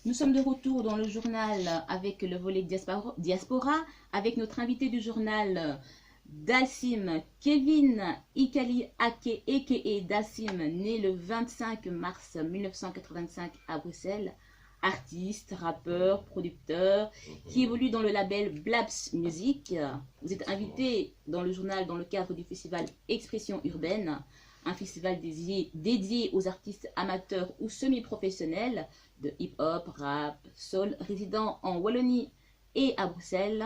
Nous sommes de retour dans le journal avec le volet diaspora, avec notre invité du journal Dalsim, Kevin Ikali Ake, a.k.a. Dalsim, né le 25 mars 1985 à Bruxelles, artiste, rappeur, producteur, qui évolue dans le label Blabs Music. Vous êtes invité dans le journal dans le cadre du festival Expression Urbaine, un festival dédié aux artistes amateurs ou semi-professionnels de hip-hop, rap, soul, résidant en Wallonie et à Bruxelles.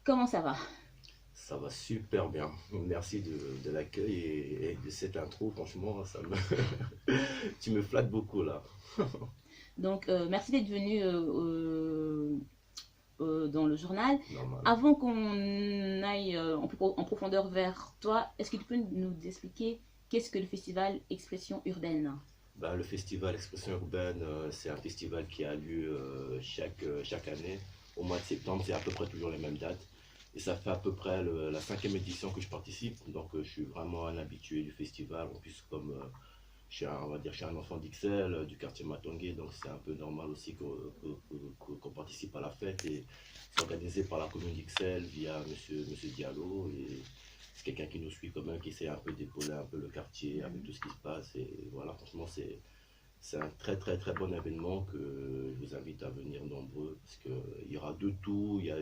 Comment ça va? Ça va super bien. Merci de l'accueil et de cette intro. Franchement, tu me flattes beaucoup là. Donc, merci d'être venu dans le journal. Normal. Avant qu'on aille en profondeur vers toi, est-ce que tu peux nous expliquer qu'est-ce que le festival Expression Urbaine? Le festival Expression Urbaine, c'est un festival qui a lieu chaque année. Au mois de septembre, c'est à peu près toujours les mêmes dates. Et ça fait à peu près la 5e édition que je participe. Donc je suis vraiment un habitué du festival. En plus, comme on va dire, je suis un enfant d'Ixelles, du quartier Matongué, donc c'est un peu normal aussi qu'on participe à la fête. Et c'est organisé par la commune d'Ixelles via monsieur Diallo. Et c'est quelqu'un qui nous suit quand même, qui essaie un peu d'épauler un peu le quartier avec tout ce qui se passe. Et voilà, franchement, c'est un très bon événement que je vous invite à venir nombreux parce qu'il y aura de tout, il y a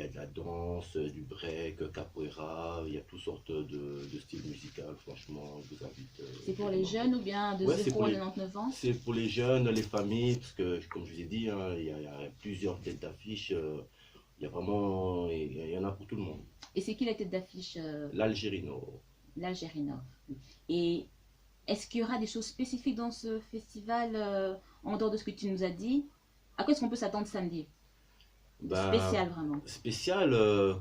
de la danse, du break, capoeira, il y a toutes sortes de styles musicaux, franchement, je vous invite. C'est pour les jeunes ou bien de Ouais, 0 à 99 ans? c'est pour les jeunes, les familles, parce que comme je vous ai dit, hein, il y a plusieurs têtes d'affiche, il y a vraiment, il y en a pour tout le monde. Et c'est qui la tête d'affiche? L'Algérino. L'Algérie Nord. Et est-ce qu'il y aura des choses spécifiques dans ce festival en dehors de ce que tu nous as dit? À quoi est-ce qu'on peut s'attendre samedi? De Ben, spécial vraiment. spécial,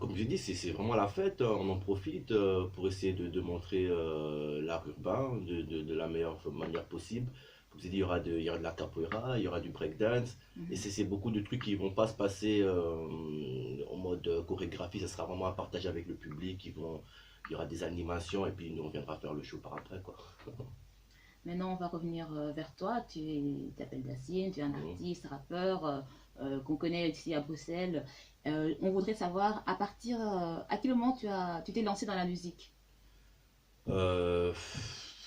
comme je dis, c'est vraiment la fête. On en profite pour essayer de montrer l'art urbain de la meilleure manière possible. Comme je dis, il y aura de la capoeira, il y aura du breakdance. Et c'est beaucoup de trucs qui ne vont pas se passer en mode chorégraphie. Ça sera vraiment un partage avec le public. Il y aura des animations et puis nous, on viendra faire le show par après, quoi. Maintenant, on va revenir vers toi. Tu t'appelles Dassine, tu es un artiste, rappeur qu'on connaît ici à Bruxelles. On voudrait savoir à quel moment tu t'es lancé dans la musique?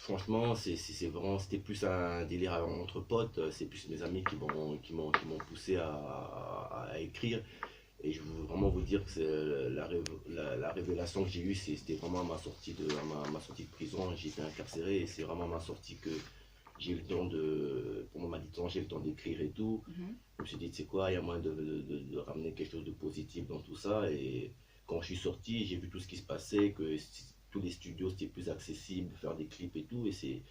Franchement, c'était plus un délire entre potes. C'est plus mes amis qui m'ont poussé à écrire. Et je veux vraiment vous dire que la révélation que j'ai eue, c'était vraiment à ma sortie de prison. J'ai été incarcéré et c'est vraiment à ma sortie que j'ai eu le temps pour mon temps, j'ai eu le temps d'écrire et tout. Je me suis dit, tu sais quoi, il y a moyen de ramener quelque chose de positif dans tout ça. Et quand je suis sorti, j'ai vu tout ce qui se passait, que tous les studios c'était plus accessible, faire des clips et tout. Et c'est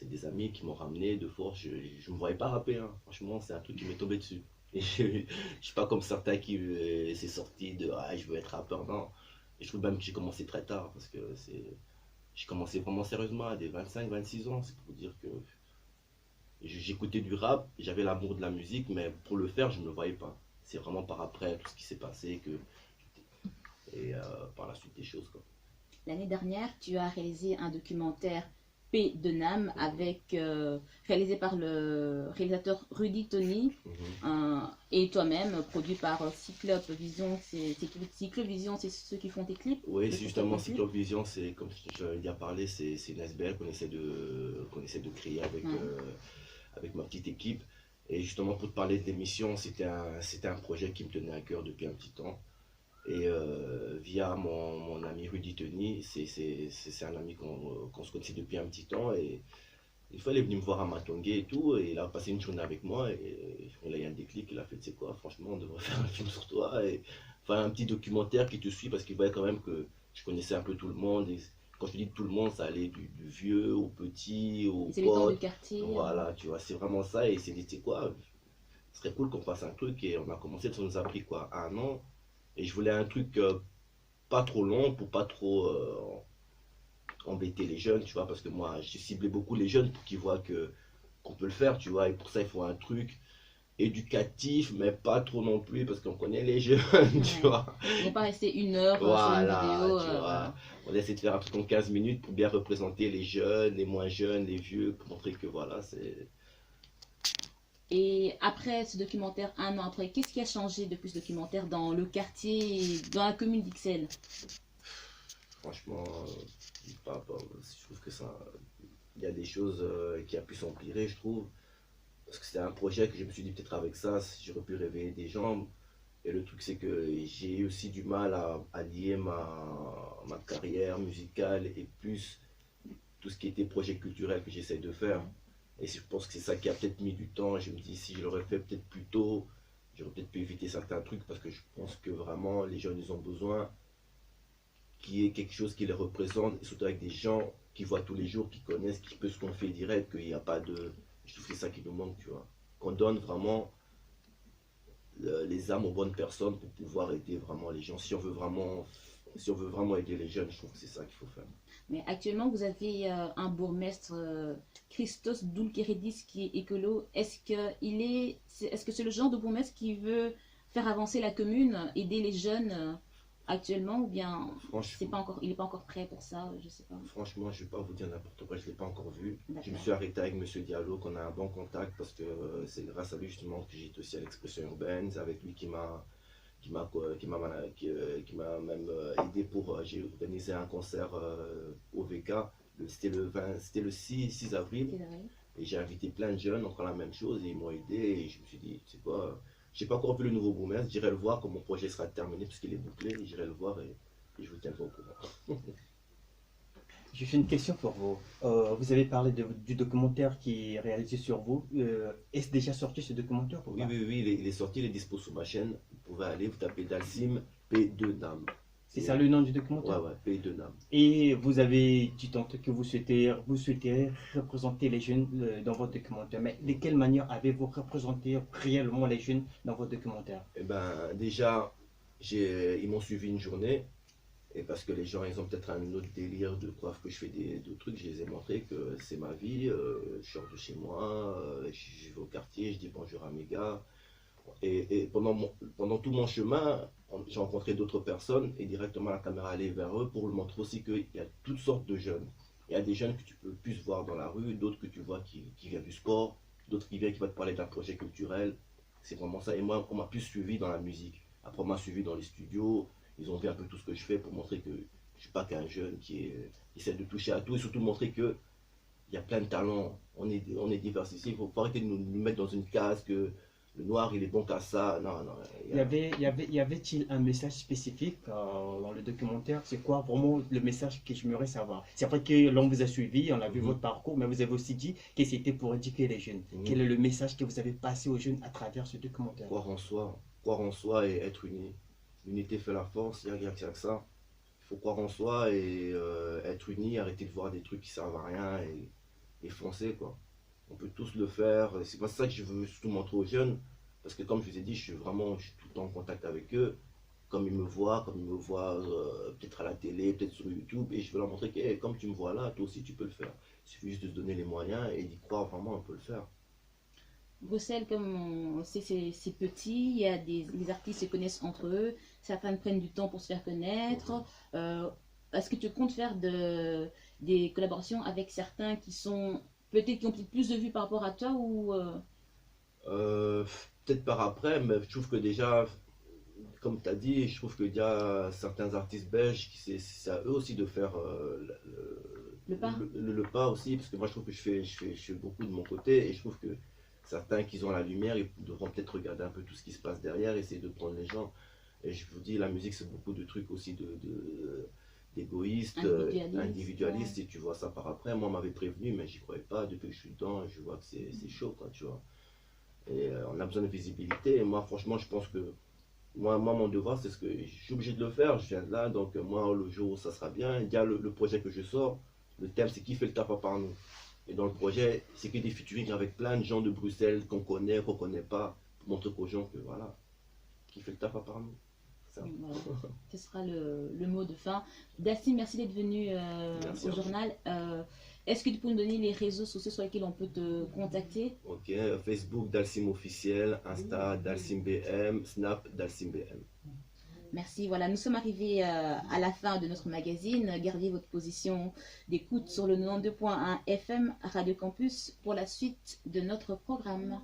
des amis qui m'ont ramené de force. Je ne me voyais pas rapper, hein. Franchement, c'est un truc qui m'est tombé dessus. Et je suis pas comme certains qui s'est sorti de ah, je veux être rappeur. Non. Et je trouve même que j'ai commencé très tard parce que j'ai commencé vraiment sérieusement à des 25, 26 ans. C'est pour dire que j'écoutais du rap, j'avais l'amour de la musique, mais pour le faire, je ne me voyais pas. C'est vraiment par après tout ce qui s'est passé et par la suite des choses, quoi. L'année dernière, tu as réalisé un documentaire P de Nam réalisé par le réalisateur Rudy Tony et toi-même, produit par Cyclope Vision. Cyclope Vision, c'est ceux qui font tes clips? Oui, c'est justement Cyclope Vision, c'est comme je l'avais déjà parlé, c'est une SBL qu'on essaie de créer avec ma petite équipe. Et justement, pour te parler de l'émission, c'était un projet qui me tenait à cœur depuis un petit temps. Et via mon ami Rudy Tony, c'est un ami qu'on se connaissait depuis un petit temps. Et une fois, il est venu me voir à Matongué et tout, et il a passé une journée avec moi. Et là, il y a un déclic, il a fait, tu sais quoi, franchement, on devrait faire un film sur toi. Et enfin, un petit documentaire qui te suit, parce qu'il voyait quand même que je connaissais un peu tout le monde. Et quand je te dis tout le monde, ça allait du vieux au petit, au C'est les temps du pote. quartier. Voilà, tu vois, c'est vraiment ça. Et c'est dit, tu sais quoi, ce serait cool qu'on fasse un truc. Et on a commencé, ça nous a pris quoi, un an. Et je voulais un truc pas trop long pour pas trop embêter les jeunes, tu vois, parce que moi, j'ai ciblé beaucoup les jeunes pour qu'ils voient qu'on peut le faire, tu vois, et pour ça, il faut un truc éducatif, mais pas trop non plus, parce qu'on connaît les jeunes, tu vois. Ils vont pas rester 1 heure sur une Voilà, vidéo. tu vois. On essaie de faire un truc en 15 minutes pour bien représenter les jeunes, les moins jeunes, les vieux, pour montrer que voilà, c'est Et après ce documentaire, un an après, qu'est-ce qui a changé depuis ce documentaire dans le quartier, dans la commune d'Ixelles? Franchement, je trouve que ça, il y a des choses qui a pu s'empirer, je trouve. Parce que c'était un projet que je me suis dit peut-être avec ça, j'aurais pu réveiller des gens. Et le truc, c'est que j'ai eu aussi du mal à lier ma carrière musicale et plus tout ce qui était projet culturel que j'essaie de faire. Et je pense que c'est ça qui a peut-être mis du temps. Je me dis, si je l'aurais fait peut-être plus tôt, j'aurais peut-être pu éviter certains trucs parce que je pense que vraiment les jeunes, ils ont besoin qu'il y ait quelque chose qui les représente, et surtout avec des gens qui voient tous les jours, qui connaissent, qui peuvent se confier direct, qu'il n'y a pas de. Je trouve que c'est ça qui nous manque, tu vois. Qu'on donne vraiment les âmes aux bonnes personnes pour pouvoir aider vraiment les gens. Si on veut vraiment aider les jeunes, je trouve que c'est ça qu'il faut faire. Mais actuellement, vous avez un bourgmestre, Christos Doulkeridis, qui est écolo. Est-ce que c'est le genre de bourgmestre qui veut faire avancer la commune, aider les jeunes actuellement, ou bien c'est Franchement, pas encore, il n'est pas encore prêt pour ça, je sais pas. franchement, je ne vais pas vous dire n'importe quoi, je ne l'ai pas encore vu. Je me D'accord. suis arrêté avec Monsieur Diallo, qu'on a un bon contact, parce que c'est grâce à lui justement que j'étais aussi à l'expression urbaine. C'est avec lui qui m'a même aidé pour. J'ai organisé un concert au VK. C'était le 6 avril. C'est vrai. Et j'ai invité plein de jeunes, encore la même chose, et ils m'ont aidé. Et je me suis dit, c'est quoi, j'ai pas encore vu le nouveau bourgmestre, j'irai le voir quand mon projet sera terminé, puisqu'il est bouclé. J'irai le voir et je vous tiendrai au courant. J'ai une question pour vous. Vous avez parlé du documentaire qui est réalisé sur vous. Est-ce déjà sorti ce documentaire ou Oui, pas? oui, oui, il est sorti, il est dispo sur ma chaîne. Vous pouvez aller, vous tapez Dalsim P2NAM. C'est ça le nom du Ouais, documentaire? ouais, P2NAM. Et vous avez dit tantôt que vous souhaitez représenter les jeunes dans votre documentaire. Mais de quelle manière avez-vous représenté réellement les jeunes dans votre documentaire? Eh ben, déjà, ils m'ont suivi une journée. Et parce que les gens, ils ont peut-être un autre délire de croire que je fais d'autres trucs, je les ai montré que c'est ma vie. Je sors de chez moi, je vais au quartier, je dis bonjour à mes gars. Et pendant tout mon chemin, j'ai rencontré d'autres personnes et directement la caméra allait vers eux pour leur montrer aussi qu'il y a toutes sortes de jeunes. Il y a des jeunes que tu peux plus voir dans la rue, d'autres que tu vois qui viennent du sport, d'autres qui viennent qui vont te parler d'un projet culturel. C'est vraiment ça. Et moi, on m'a plus suivi dans la musique. Après, on m'a suivi dans les studios. Ils ont vu un peu tout ce que je fais pour montrer que je ne suis pas qu'un jeune qui essaie de toucher à tout et surtout montrer que il y a plein de talents. On est diversifié. Il faut pas arrêter de nous mettre dans une case que le noir il est bon qu'à ça. Non, non. Y avait-il un message spécifique dans le documentaire? C'est quoi vraiment le message que j'aimerais savoir? C'est vrai que l'on vous a suivi, on a vu Mhm. votre parcours, mais vous avez aussi dit que c'était pour éduquer les jeunes. Mhm. Quel est le message que vous avez passé aux jeunes à travers ce documentaire? Croire en soi et être uni. L'unité fait la force, il n'y a que ça. Il faut croire en soi et être uni, arrêter de voir des trucs qui servent à rien et foncer quoi. On peut tous le faire. C'est pas ça que je veux surtout montrer aux jeunes. Parce que comme je vous ai dit, je suis tout le temps en contact avec eux. Comme ils me voient peut-être à la télé, peut-être sur YouTube. Et je veux leur montrer que hey, comme tu me vois là, toi aussi tu peux le faire. Il suffit juste de se donner les moyens et d'y croire vraiment, on peut le faire. Bruxelles, comme on sait, c'est petit, il y a les artistes se connaissent entre eux, certains prennent du temps pour se faire connaître. Euh, Est-ce que tu comptes faire des collaborations avec certains qui ont peut-être plus de vues par rapport à toi ou Euh, Peut-être par après, mais je trouve que déjà, comme tu as dit, je trouve qu'il y a certains artistes belges qui c'est à eux aussi de faire le pas? le pas aussi, parce que moi je trouve que je fais beaucoup de mon côté et je trouve que certains qui ont la lumière, ils devront peut-être regarder un peu tout ce qui se passe derrière, essayer de prendre les gens. Et je vous dis, la musique c'est beaucoup de trucs aussi d'égoïstes, individualistes, Ouais. et tu vois ça par après. Moi on m'avait prévenu, mais j'y croyais pas, depuis que je suis dedans, je vois que c'est chaud, quoi, tu vois. Et on a besoin de visibilité, et moi franchement je pense que moi, mon devoir, c'est ce que je suis obligé de le faire. Je viens de là, donc moi, le jour où ça sera bien, il y a le projet que je sors. Le thème, c'est qui fait le taf à part nous. Et dans le projet, c'est que des featuring avec plein de gens de Bruxelles qu'on connaît pas, pour montrer aux gens que voilà, qui fait le taf à part nous. Ça. Voilà. Ce sera le mot de fin. Dustin, merci d'être venu Merci au à vous. journal. Est-ce que tu peux nous donner les réseaux sociaux sur lesquels on peut te contacter? Ok, Facebook Dalsim officiel, Insta Dalsim BM, Snap Dalsim BM. Merci. Voilà, nous sommes arrivés à la fin de notre magazine. Gardez votre position d'écoute sur le 92.1 FM Radio Campus pour la suite de notre programme.